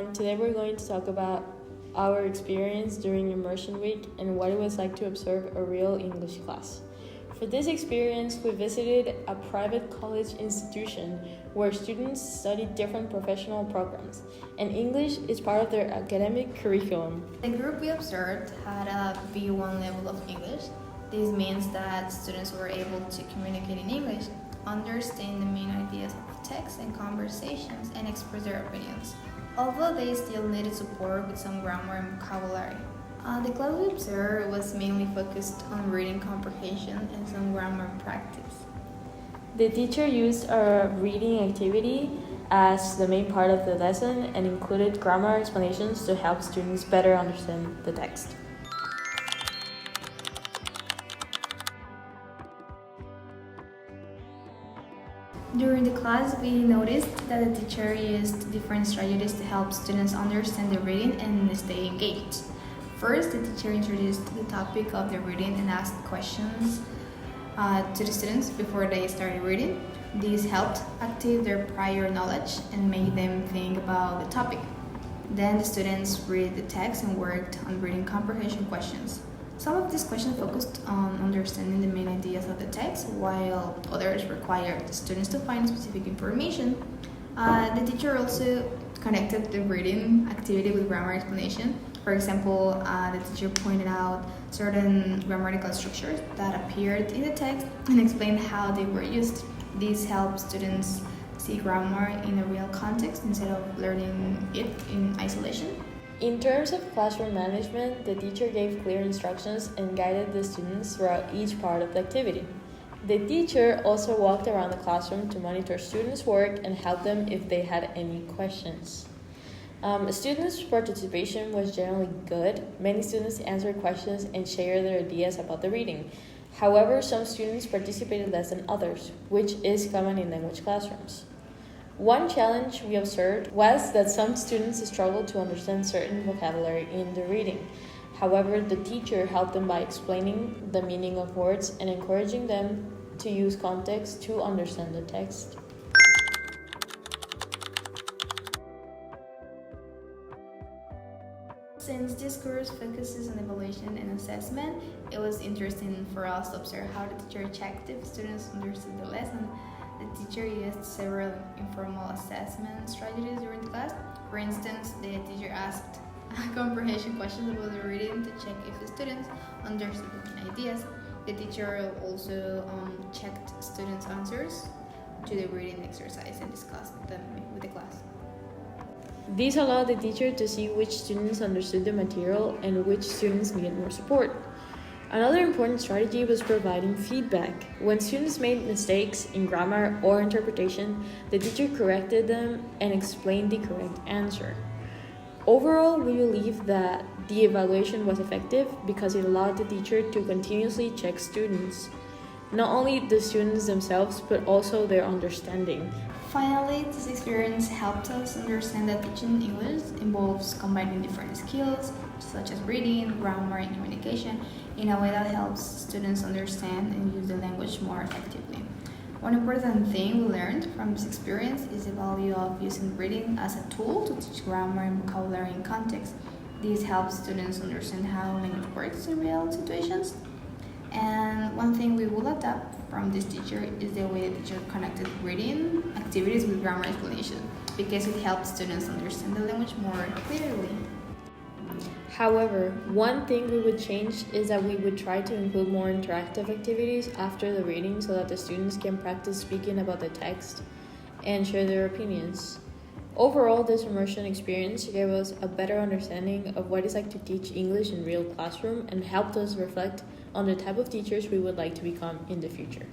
everyone. Today we're going to talk about our experience during immersion week and what it was like to observe a real English class. For this experience, we visited a private college institution where students studied different professional programs, and English is part of their academic curriculum. The group we observed had a B1 level of English. This means that students were able to communicate in English, understand the main ideas of the text and conversations, and express their opinions, although they still needed support with some grammar and vocabulary. The class we observed was mainly focused on reading comprehension and some grammar practice. The teacher used a reading activity as the main part of the lesson and included grammar explanations to help students better understand the text. During the class, we noticed that the teacher used different strategies to help students understand the reading and stay engaged. First, the teacher introduced the topic of the reading and asked questions to the students before they started reading. This helped activate their prior knowledge and made them think about the topic. Then the students read the text and worked on reading comprehension questions. Some of these questions focused on understanding the main ideas of the text, while others required the students to find specific information. The teacher also connected the reading activity with grammar explanation. For example, the teacher pointed out certain grammatical structures that appeared in the text and explained how they were used. This helps students see grammar in a real context instead of learning it in isolation. In terms of classroom management, the teacher gave clear instructions and guided the students throughout each part of the activity. The teacher also walked around the classroom to monitor students' work and help them if they had any questions. Students' participation was generally good. Many students answered questions and shared their ideas about the reading. However, some students participated less than others, which is common in language classrooms. One challenge we observed was that some students struggled to understand certain vocabulary in the reading. However, the teacher helped them by explaining the meaning of words and encouraging them to use context to understand the text. Since this course focuses on evaluation and assessment, it was interesting for us to observe how the teacher checked if students understood the lesson. The teacher used several informal assessment strategies during the class. For instance, the teacher asked comprehension questions about the reading to check if the students understood the main ideas. The teacher also checked students' answers to the reading exercise and discussed them with the class. This allowed the teacher to see which students understood the material and which students needed more support. Another important strategy was providing feedback. When students made mistakes in grammar or interpretation, the teacher corrected them and explained the correct answer. Overall, we believe that the evaluation was effective because it allowed the teacher to continuously check students, not only the students themselves, but also their understanding. Finally, this experience helped us understand that teaching English involves combining different skills, such as reading, grammar, and communication, in a way that helps students understand and use the language more effectively. One important thing we learned from this experience is the value of using reading as a tool to teach grammar and vocabulary in context. This helps students understand how language works in real situations. And one thing we will adapt from this teacher is the way the teacher connected reading activities with grammar explanation, because it helps students understand the language more clearly. However, one thing we would change is that we would try to include more interactive activities after the reading so that the students can practice speaking about the text and share their opinions. Overall, this immersion experience gave us a better understanding of what it's like to teach English in real classroom and helped us reflect on the type of teachers we would like to become in the future.